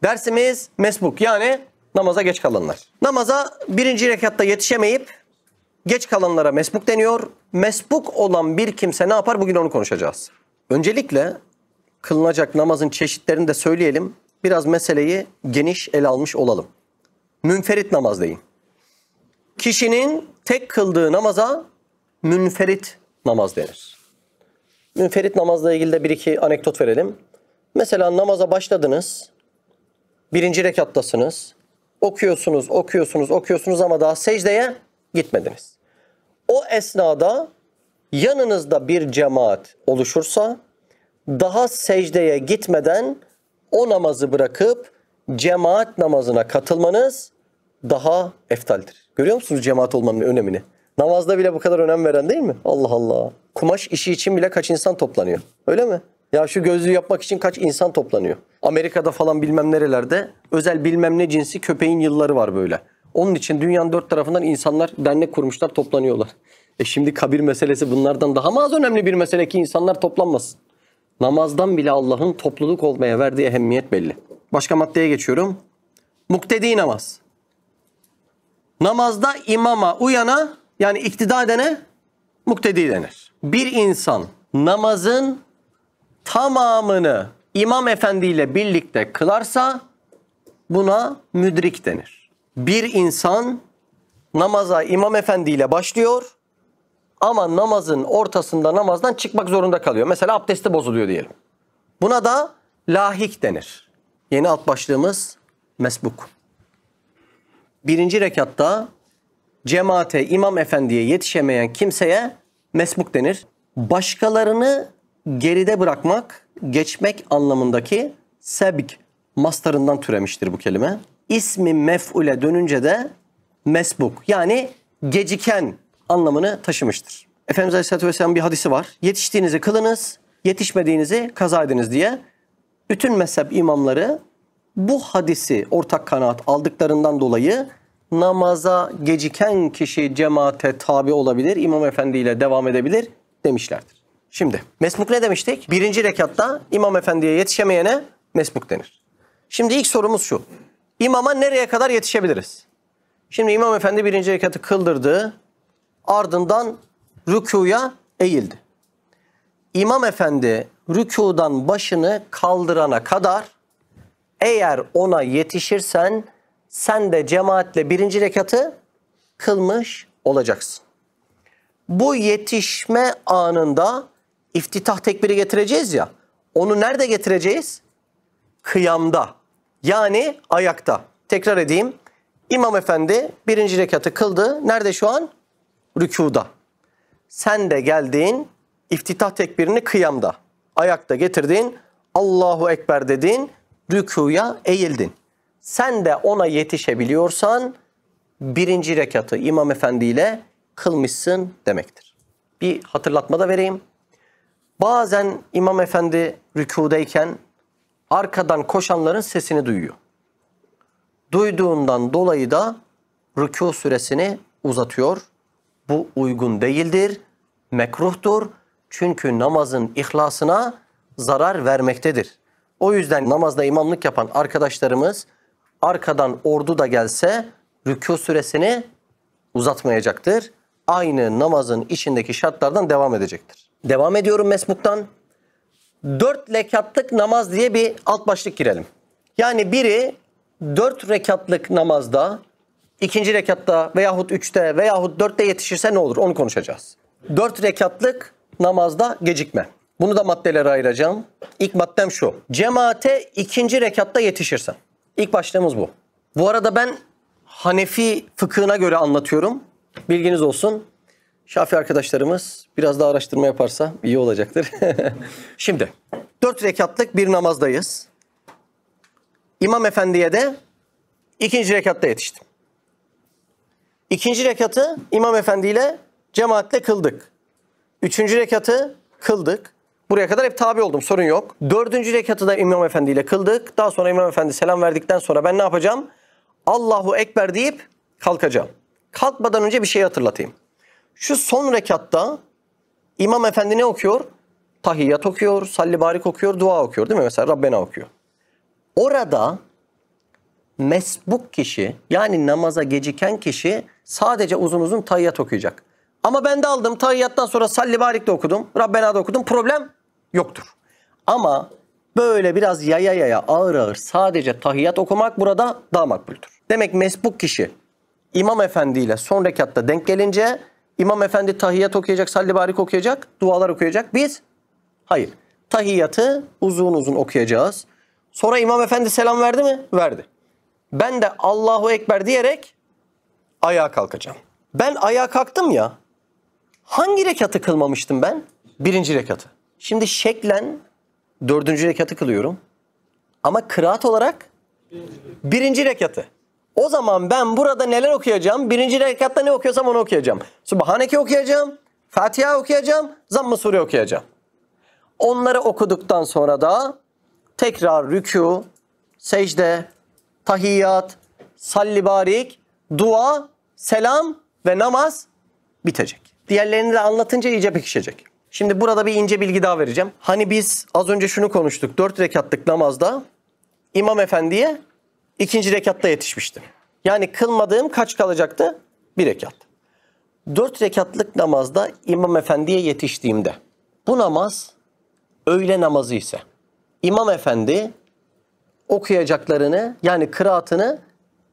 Dersimiz mesbuk, yani namaza geç kalanlar. Namaza birinci rekatta yetişemeyip geç kalanlara mesbuk deniyor. Mesbuk olan bir kimse ne yapar? Bugün onu konuşacağız. Öncelikle kılınacak namazın çeşitlerini de söyleyelim. Biraz meseleyi geniş ele almış olalım. Münferit namaz deyin. Kişinin tek kıldığı namaza münferit namaz denir. Münferit namazla ilgili de bir iki anekdot verelim. Mesela namaza başladınız. Birinci rekattasınız. Okuyorsunuz ama daha secdeye gitmediniz. O esnada yanınızda bir cemaat oluşursa daha secdeye gitmeden o namazı bırakıp cemaat namazına katılmanız daha eftaldir. Görüyor musunuz cemaat olmanın önemini? Namazda bile bu kadar önem veren değil mi? Allah Allah. Kumaş işi için bile kaç insan toplanıyor? Öyle mi? Ya şu gözlüğü yapmak için kaç insan toplanıyor? Amerika'da falan bilmem nerelerde özel bilmem ne cinsi köpeğin yılları var böyle. Onun için dünyanın dört tarafından insanlar dernek kurmuşlar, toplanıyorlar. Şimdi kabir meselesi bunlardan daha mı az önemli bir mesele ki insanlar toplanmasın? Namazdan bile Allah'ın topluluk olmaya verdiği ehemmiyet belli. Başka maddeye geçiyorum. Muktedi namaz. Namazda imama uyana, yani iktida edene muktedi denir. Bir insan namazın tamamını imam efendiyle birlikte kılarsa buna müdrik denir. Bir insan namaza imam efendiyle başlıyor ama namazın ortasında namazdan çıkmak zorunda kalıyor. Mesela abdesti bozuluyor diyelim. Buna da lahik denir. Yeni alt başlığımız mesbuk. Birinci rekatta cemaate, imam efendiye yetişemeyen kimseye mesbuk denir. Başkalarını geride bırakmak, geçmek anlamındaki sebk mastarından türemiştir bu kelime. İsmi mef'ule dönünce de mesbuk, yani geciken anlamını taşımıştır. Efendimiz Aleyhisselatü Vesselam bir hadisi var. Yetiştiğinizi kılınız, yetişmediğinizi kaza ediniz diye. Bütün mezhep imamları bu hadisi ortak kanaat aldıklarından dolayı namaza geciken kişi cemaate tabi olabilir, imam efendiyle devam edebilir demişlerdir. Şimdi mesbuk ne demiştik? Birinci rekatta imam efendiye yetişemeyene mesbuk denir. Şimdi ilk sorumuz şu. İmama nereye kadar yetişebiliriz? Şimdi imam efendi birinci rekatı kıldırdı. Ardından rükuya eğildi. İmam efendi rükudan başını kaldırana kadar eğer ona yetişirsen sen de cemaatle birinci rekatı kılmış olacaksın. Bu yetişme anında iftitah tekbiri getireceğiz ya. Onu nerede getireceğiz? Kıyamda. Yani ayakta. Tekrar edeyim. İmam efendi birinci rekatı kıldı. Nerede şu an? Rükuda. Sen de geldin, iftitah tekbirini kıyamda. Ayakta getirdin. Allahu Ekber dedin. Rükuya eğildin. Sen de ona yetişebiliyorsan birinci rekatı imam efendiyle kılmışsın demektir. Bir hatırlatma da vereyim. Bazen imam efendi rükudayken arkadan koşanların sesini duyuyor. Duyduğundan dolayı da rükû süresini uzatıyor. Bu uygun değildir, mekruhtur. Çünkü namazın ihlasına zarar vermektedir. O yüzden namazda imamlık yapan arkadaşlarımız arkadan ordu da gelse rükû süresini uzatmayacaktır. Aynı namazın içindeki şartlardan devam edecektir. Devam ediyorum mesbuktan. 4 rekatlık namaz diye bir alt başlık girelim. Yani biri 4 rekatlık namazda, ikinci rekatta veyahut 3'te veyahut 4'te yetişirse ne olur onu konuşacağız. 4 rekatlık namazda gecikme. Bunu da maddelere ayıracağım. İlk maddem şu. Cemaate ikinci rekatta yetişirsen. İlk başlığımız bu. Bu arada ben Hanefi fıkhına göre anlatıyorum. Bilginiz olsun. Şafii arkadaşlarımız biraz daha araştırma yaparsa iyi olacaktır. Şimdi 4 rekatlık bir namazdayız. İmam efendiye de ikinci rekatta yetiştim. İkinci rekatı imam efendiyle cemaatle kıldık. Üçüncü rekatı kıldık. Buraya kadar hep tabi oldum, sorun yok. Dördüncü rekatı da imam efendiyle kıldık. Daha sonra imam efendi selam verdikten sonra ben ne yapacağım? Allahu Ekber deyip kalkacağım. Kalkmadan önce bir şey hatırlatayım. Şu son rekatta imam efendi ne okuyor? Tahiyyat okuyor, salli barik okuyor, dua okuyor değil mi? Mesela Rabbena okuyor. Orada mesbuk kişi, yani namaza geciken kişi sadece uzun uzun tahiyyat okuyacak. Ama ben de aldım tahiyyattan sonra salli barik de okudum, Rabbena da okudum, problem yoktur. Ama böyle biraz yaya ağır ağır sadece tahiyyat okumak burada daha makbuldür. Demek mesbuk kişi İmam Efendi ile son rekatta denk gelince İmam Efendi tahiyyat okuyacak, salli barik okuyacak, dualar okuyacak. Biz hayır. Tahiyyatı uzun uzun okuyacağız. Sonra İmam Efendi selam verdi mi? Verdi. Ben de Allahu Ekber diyerek ayağa kalkacağım. Ben ayağa kalktım ya. Hangi rekatı kılmamıştım ben? 1. rekatı. Şimdi şeklen 4. rekatı kılıyorum. Ama kıraat olarak 1. rekatı. O zaman ben burada neler okuyacağım? 1. rekatta ne okuyorsam onu okuyacağım. Subhaneke okuyacağım. Fatiha okuyacağım. Zamm-ı Sure okuyacağım. Onları okuduktan sonra da tekrar rükû, secde, tahiyyat, salli barik, dua, selam ve namaz bitecek. Diğerlerini de anlatınca iyice pekişecek. Şimdi burada bir ince bilgi daha vereceğim. Hani biz az önce şunu konuştuk. 4 rekatlık namazda İmam Efendi'ye 2. rekatta yetişmiştim. Yani kılmadığım kaç kalacaktı? 1 rekat. 4 rekatlık namazda İmam Efendi'ye yetiştiğimde bu namaz öğle namazı ise İmam Efendi okuyacaklarını, yani kıraatını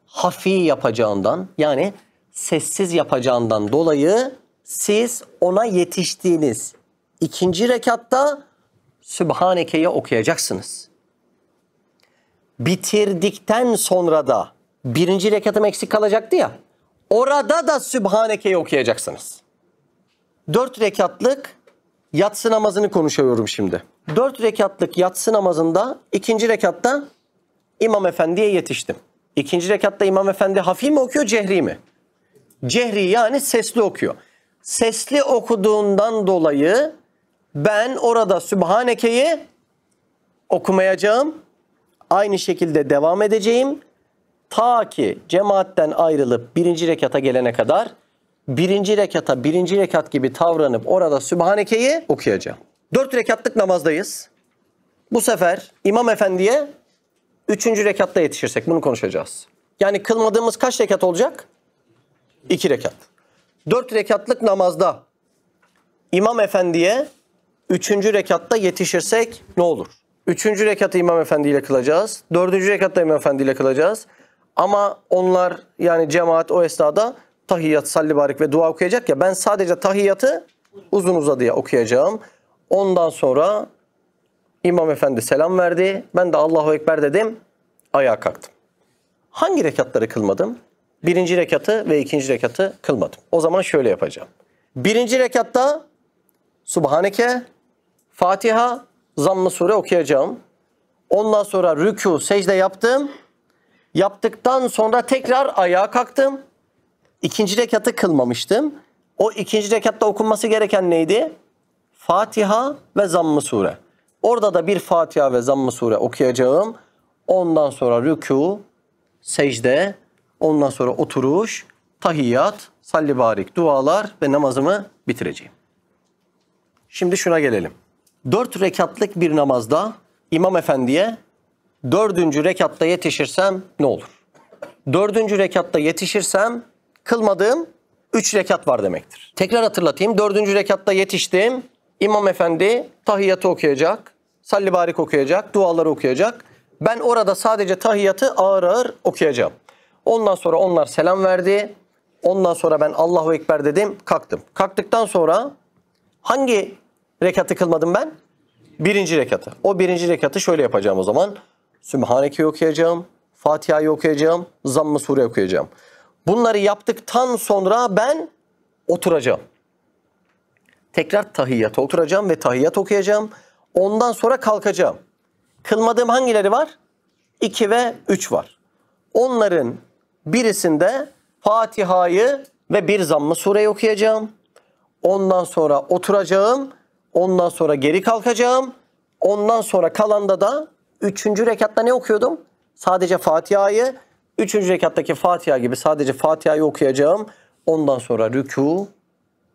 hafi yapacağından, yani sessiz yapacağından dolayı siz ona yetiştiğiniz 2. rekatta Sübhaneke'yi okuyacaksınız. Bitirdikten sonra da 1. rekatım eksik kalacaktı ya, orada da Sübhaneke'yi okuyacaksınız. 4 rekatlık yatsı namazını konuşuyorum şimdi. 4 rekatlık yatsı namazında 2. rekatta İmam Efendi'ye yetiştim. 2. rekatta İmam Efendi hafif mi okuyor, cehri mi? Cehri, yani sesli okuyor. Sesli okuduğundan dolayı ben orada Sübhaneke'yi okumayacağım. Aynı şekilde devam edeceğim. Ta ki cemaatten ayrılıp 1. rekata gelene kadar 1. rekata 1. rekat gibi davranıp orada Sübhaneke'yi okuyacağım. 4 rekatlık namazdayız. Bu sefer İmam Efendi'ye 3. rekatta yetişirsek bunu konuşacağız. Yani kılmadığımız kaç rekat olacak? 2 rekat. 4 rekatlık namazda İmam Efendi'ye 3. rekatta yetişirsek ne olur? 3. rekatı İmam Efendi ile kılacağız. 4. rekatta İmam Efendi ile kılacağız. Ama onlar, yani cemaat o esnada tahiyyat, salli barik ve dua okuyacak ya, ben sadece tahiyyatı uzun uzadıya okuyacağım. Ondan sonra İmam Efendi selam verdi. Ben de Allahu Ekber dedim. Ayağa kalktım. Hangi rekatları kılmadım? 1. rekatı ve 2. rekatı kılmadım. O zaman şöyle yapacağım. 1. rekatta Subhaneke, Fatiha, Zamm-ı Sure okuyacağım. Ondan sonra rükû, secde yaptım. Yaptıktan sonra tekrar ayağa kalktım. 2. rekatı kılmamıştım. O 2. rekatta okunması gereken neydi? Fatiha ve Zamm-ı Sure. Orada da bir Fatiha ve Zamm-ı Sure okuyacağım. Ondan sonra rükû, secde, ondan sonra oturuş, tahiyyat, salli barik, dualar ve namazımı bitireceğim. Şimdi şuna gelelim. 4 rekatlık bir namazda İmam Efendi'ye 4. rekatta yetişirsem ne olur? 4. rekatta yetişirsem kılmadığım 3 rekat var demektir. Tekrar hatırlatayım. 4. rekatta yetiştim. İmam Efendi tahiyyatı okuyacak, salli barik okuyacak, duaları okuyacak. Ben orada sadece tahiyyatı ağır ağır okuyacağım. Ondan sonra onlar selam verdi. Ondan sonra ben Allahu Ekber dedim, kalktım. Kalktıktan sonra hangi rekatı kılmadım ben? 1. rekatı. O 1. rekatı şöyle yapacağım o zaman. Sübhaneke'yi okuyacağım, Fatiha'yı okuyacağım, Zamm-ı Sure okuyacağım. Bunları yaptıktan sonra ben oturacağım. Tekrar tahiyyata oturacağım ve tahiyyat okuyacağım. Ondan sonra kalkacağım. Kılmadığım hangileri var? 2 ve 3 var. Onların birisinde Fatiha'yı ve bir Zamm-ı Sure'yi okuyacağım. Ondan sonra oturacağım. Ondan sonra geri kalkacağım. Ondan sonra kalanda da 3. rekatta ne okuyordum? Sadece Fatiha'yı. 3. rekattaki Fatiha gibi sadece Fatiha'yı okuyacağım. Ondan sonra rükû,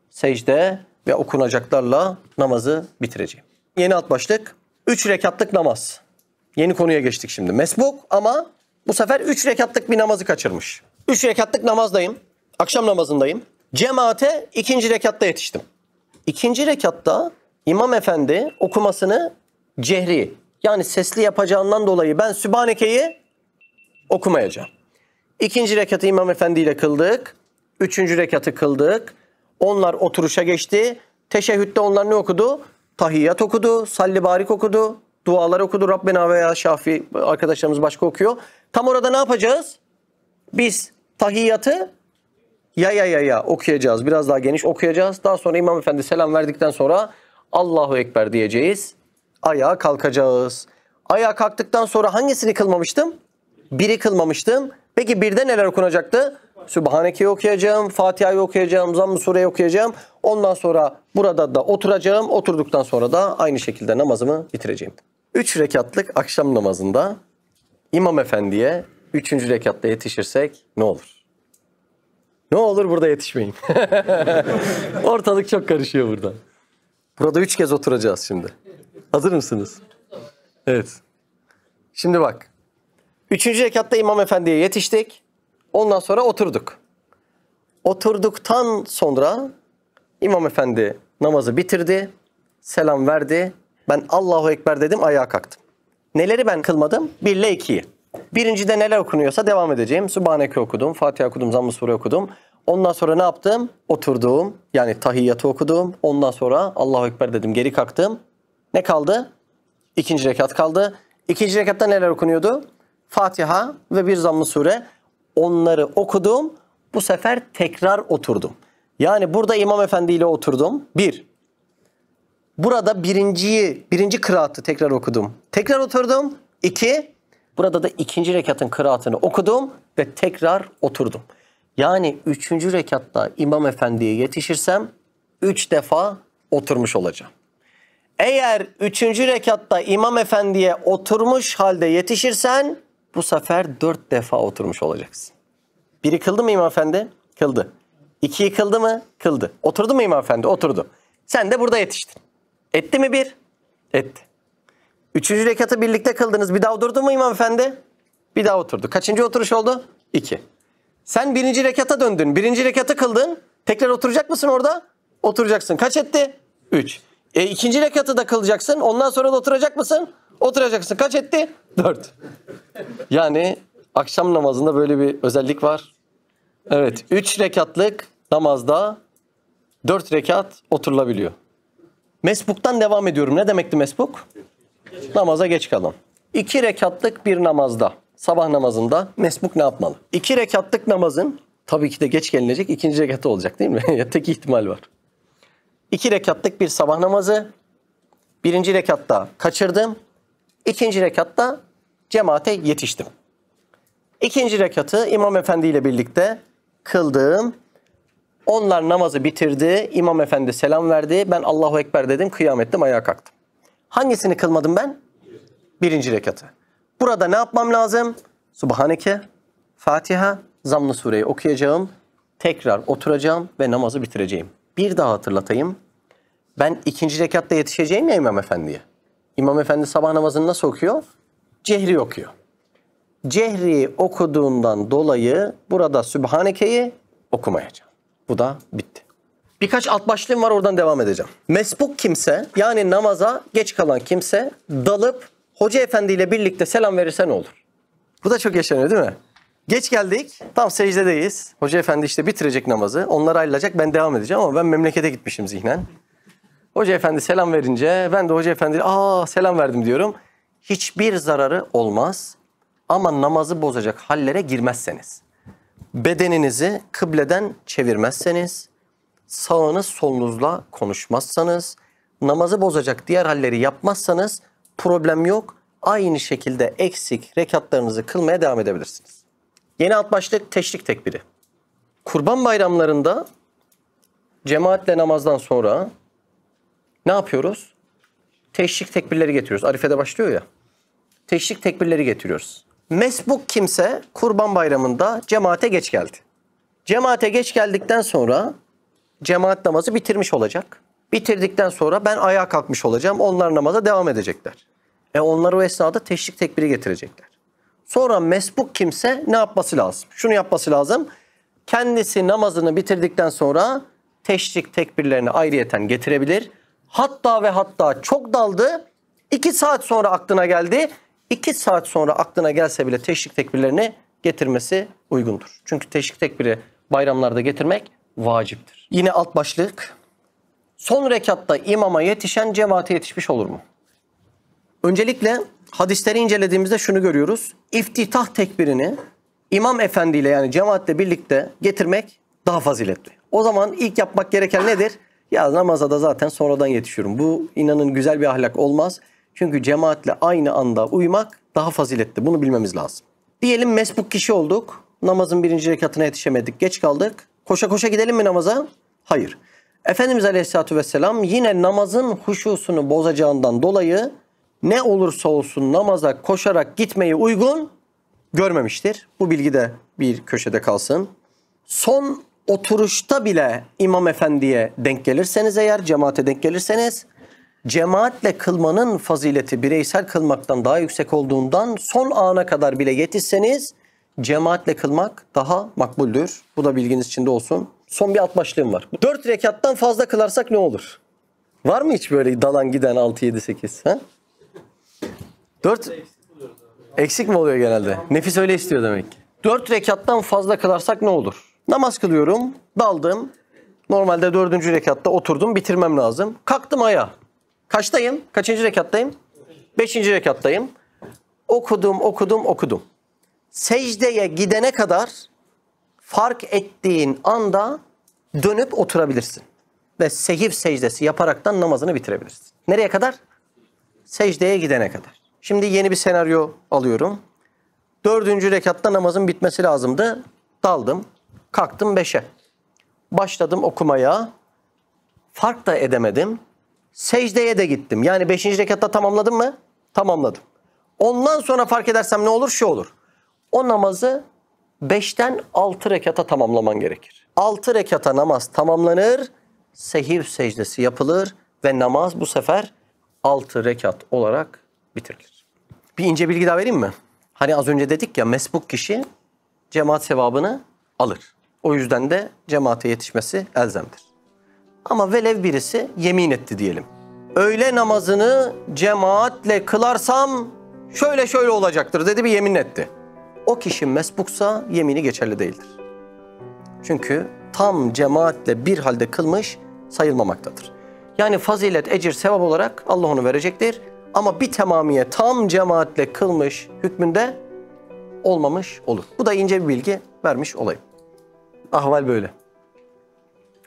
secde ve okunacaklarla namazı bitireceğim. Yeni alt başlık. 3 rekatlık namaz. Yeni konuya geçtik şimdi. Mesbuk ama Bu sefer 3 rekatlık bir namazı kaçırmış. 3 rekatlık namazdayım. Akşam namazındayım. Cemaate 2. rekatta yetiştim. 2. rekatta İmam Efendi okumasını cehri, yani sesli yapacağından dolayı ben Sübhaneke'yi okumayacağım. 2. rekatı İmam Efendi ile kıldık. 3. rekatı kıldık. Onlar oturuşa geçti. Teşehhütte onlar ne okudu? Tahiyyat okudu, salli barik okudu, dualar okudu. Rabbena veya Şafi arkadaşlarımız başka okuyor. Tam orada ne yapacağız? Biz tahiyyatı ya okuyacağız. Biraz daha geniş okuyacağız. Daha sonra İmam Efendi selam verdikten sonra Allahu Ekber diyeceğiz. Ayağa kalkacağız. Ayağa kalktıktan sonra hangisini kılmamıştım? 1'i kılmamıştım. Peki 1'de neler okunacaktı? Sübhaneke'yi okuyacağım, Fatiha'yı okuyacağım, Zamm-ı Sure'yi okuyacağım. Ondan sonra burada da oturacağım. Oturduktan sonra da aynı şekilde namazımı bitireceğim. 3 rekatlık akşam namazında İmam Efendi'ye 3. rekatta yetişirsek ne olur? Ne olur burada yetişmeyin. Ortalık çok karışıyor burada. Burada 3 kez oturacağız şimdi. Hazır mısınız? Evet. Şimdi bak. 3. rekatta İmam Efendi'ye yetiştik. Ondan sonra oturduk. Oturduktan sonra İmam Efendi namazı bitirdi. Selam verdi. Ben Allahu Ekber dedim, ayağa kalktım. Neleri ben kılmadım? 1 ile 2'yi. Birincide neler okunuyorsa devam edeceğim. Sübhaneke okudum, Fatiha okudum, Zamm-ı Sure okudum. Ondan sonra ne yaptım? Oturdum. Yani tahiyyatı okudum. Ondan sonra Allahu Ekber dedim, geri kalktım. Ne kaldı? 2. rekat kaldı. 2. rekatta neler okunuyordu? Fatiha ve bir Zamm-ı Sure. Onları okudum. Bu sefer tekrar oturdum. Yani burada İmam Efendi ile oturdum. 1. Burada birinci kıraatı tekrar okudum. Tekrar oturdum. 2. Burada da 2. rekatın kıraatını okudum ve tekrar oturdum. Yani 3. rekatta İmam Efendi'ye yetişirsem 3 defa oturmuş olacağım. Eğer 3. rekatta İmam Efendi'ye oturmuş halde yetişirsen bu sefer 4 defa oturmuş olacaksın. 1'i kıldı mı İmam Efendi? Kıldı. 2'yi kıldı mı? Kıldı. Oturdu mu İmam Efendi? Oturdu. Sen de burada yetiştin. Etti mi 1? Etti. 3. rekatı birlikte kıldınız. Bir daha oturdu mu İmam Efendi? Bir daha oturdu. Kaçıncı oturuş oldu? 2. Sen 1. rekata döndün. 1. rekatı kıldın. Tekrar oturacak mısın orada? Oturacaksın. Kaç etti? 3. 2. rekatı da kılacaksın. Ondan sonra da oturacak mısın? Oturacaksın. Kaç etti? 4. Yani akşam namazında böyle bir özellik var. Evet. 3 rekatlık namazda 4 rekat oturulabiliyor. Mesbuktan devam ediyorum. Ne demekti mesbuk? Namaza geç kalan. 2 rekatlık bir namazda, sabah namazında mesbuk ne yapmalı? 2 rekatlık namazın tabii ki de geç gelinecek 2. rekatı olacak değil mi? Tek ihtimal var. 2 rekatlık bir sabah namazı. 1. rekatta kaçırdım. 2. rekatta cemaate yetiştim. 2. rekatı İmam Efendi ile birlikte kıldım. Onlar namazı bitirdi. İmam Efendi selam verdi. Ben Allahu Ekber dedim. Kıyam ettim. Ayağa kalktım. Hangisini kılmadım ben? 1. rekatı. Burada ne yapmam lazım? Subhaneke, Fatiha, Zamm-ı Sure'yi okuyacağım. Tekrar oturacağım ve namazı bitireceğim. Bir daha hatırlatayım. Ben 2. rekatta yetişeceğim ya İmam Efendi'ye. İmam Efendi sabah namazını nasıl okuyor? Cehri okuyor. Cehri okuduğundan dolayı burada Sübhaneke'yi okumayacağım. Bu da bitti. Birkaç alt başlığım var, oradan devam edeceğim. Mesbuk kimse, yani namaza geç kalan kimse dalıp Hoca Efendi ile birlikte selam verirse ne olur? Bu da çok yaşanıyor değil mi? Geç geldik, tam secdedeyiz. Hoca Efendi işte bitirecek namazı. Onlar ayrılacak, ben devam edeceğim ama ben memlekete gitmişim zihnen. Hoca Efendi selam verince ben de Hoca Efendi selam verdim diyorum. Hiçbir zararı olmaz ama namazı bozacak hallere girmezseniz, bedeninizi kıbleden çevirmezseniz, sağınız solunuzla konuşmazsanız, namazı bozacak diğer halleri yapmazsanız problem yok. Aynı şekilde eksik rekatlarınızı kılmaya devam edebilirsiniz. Yeni alt başlık teşrik tekbiri. Kurban bayramlarında cemaatle namazdan sonra ne yapıyoruz? Teşrik tekbirleri getiriyoruz. Arife'de başlıyor ya. Teşrik tekbirleri getiriyoruz. Mesbuk kimse kurban bayramında cemaate geç geldi. Cemaate geç geldikten sonra cemaat namazı bitirmiş olacak. Bitirdikten sonra ben ayağa kalkmış olacağım. Onlar namaza devam edecekler. Onlar o esnada teşrik tekbiri getirecekler. Sonra mesbuk kimse ne yapması lazım? Şunu yapması lazım. Kendisi namazını bitirdikten sonra teşrik tekbirlerini ayrıyeten getirebilir. Hatta ve hatta çok daldı. 2 saat sonra aklına geldi. 2 saat sonra aklına gelse bile teşrik tekbirlerini getirmesi uygundur. Çünkü teşrik tekbiri bayramlarda getirmek vaciptir. Yine alt başlık. Son rekatta imama yetişen cemaate yetişmiş olur mu? Öncelikle hadisleri incelediğimizde şunu görüyoruz. İftitah tekbirini imam efendiyle yani cemaatle birlikte getirmek daha faziletli. O zaman ilk yapmak gereken nedir? Ya namaza da zaten sonradan yetişiyorum. Bu inanın güzel bir ahlak olmaz. Çünkü cemaatle aynı anda uyumak daha faziletli. Bunu bilmemiz lazım. Diyelim mesbuk kişi olduk. Namazın 1. rekatına yetişemedik. Geç kaldık. Koşa koşa gidelim mi namaza? Hayır. Efendimiz Aleyhisselatü Vesselam yine namazın huşusunu bozacağından dolayı ne olursa olsun namaza koşarak gitmeyi uygun görmemiştir. Bu bilgi de bir köşede kalsın. Son oturuşta bile imam efendiye denk gelirseniz eğer, cemaate denk gelirseniz, cemaatle kılmanın fazileti bireysel kılmaktan daha yüksek olduğundan son ana kadar bile yetişseniz cemaatle kılmak daha makbuldür. Bu da bilginiz içinde olsun. Son bir alt başlığım var. 4 rekattan fazla kılarsak ne olur? Var mı hiç böyle dalan giden 6, 7, 8? Ha? 4 eksik mi oluyor genelde? Nefis öyle istiyor demek ki. 4 rekattan fazla kılarsak ne olur? Namaz kılıyorum, daldım. Normalde 4. rekatta oturdum, bitirmem lazım. Kalktım ayağa. Kaçtayım? Kaçıncı rekattayım? 5. rekattayım. Okudum. Secdeye gidene kadar fark ettiğin anda dönüp oturabilirsin. Ve sehiv secdesi yaparaktan namazını bitirebilirsin. Nereye kadar? Secdeye gidene kadar. Şimdi yeni bir senaryo alıyorum. 4. rekatta namazın bitmesi lazımdı. Daldım. Kalktım 5'e. Başladım okumaya. Fark da edemedim. Secdeye de gittim. Yani 5. rekatta tamamladım mı? Tamamladım. Ondan sonra fark edersem ne olur? Şu olur. O namazı 5'ten 6 rekata tamamlaman gerekir. 6 rekata namaz tamamlanır. Sehiv secdesi yapılır. Ve namaz bu sefer 6 rekat olarak bitirilir. Bir ince bilgi daha vereyim mi? Hani az önce dedik ya mesbuk kişi cemaat sevabını alır. O yüzden de cemaate yetişmesi elzemdir. Ama velev birisi yemin etti diyelim. Öğle namazını cemaatle kılarsam şöyle şöyle olacaktır dedi, bir yemin etti. O kişi mesbuksa yemini geçerli değildir. Çünkü tam cemaatle bir halde kılmış sayılmamaktadır. Yani fazilet, ecir, sevap olarak Allah onu verecektir. Ama bir temamiye tam cemaatle kılmış hükmünde olmamış olur. Bu da ince bir bilgi vermiş olayım. Ahval böyle.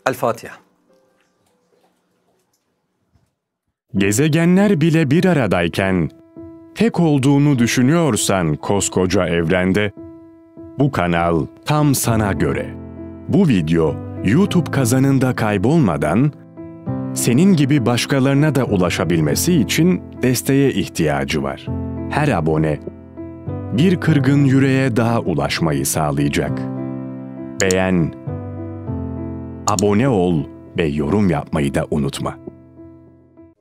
El Fatiha. Gezegenler bile bir aradayken, tek olduğunu düşünüyorsan koskoca evrende, bu kanal tam sana göre. Bu video YouTube kazanında kaybolmadan, senin gibi başkalarına da ulaşabilmesi için desteğe ihtiyacı var. Her abone, bir kırgın yüreğe daha ulaşmayı sağlayacak. Beğen, abone ol ve yorum yapmayı da unutma.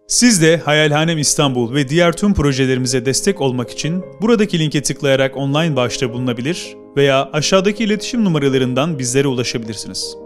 Siz de Hayalhanem İstanbul ve diğer tüm projelerimize destek olmak için buradaki linke tıklayarak online bağışta bulunabilir veya aşağıdaki iletişim numaralarından bizlere ulaşabilirsiniz.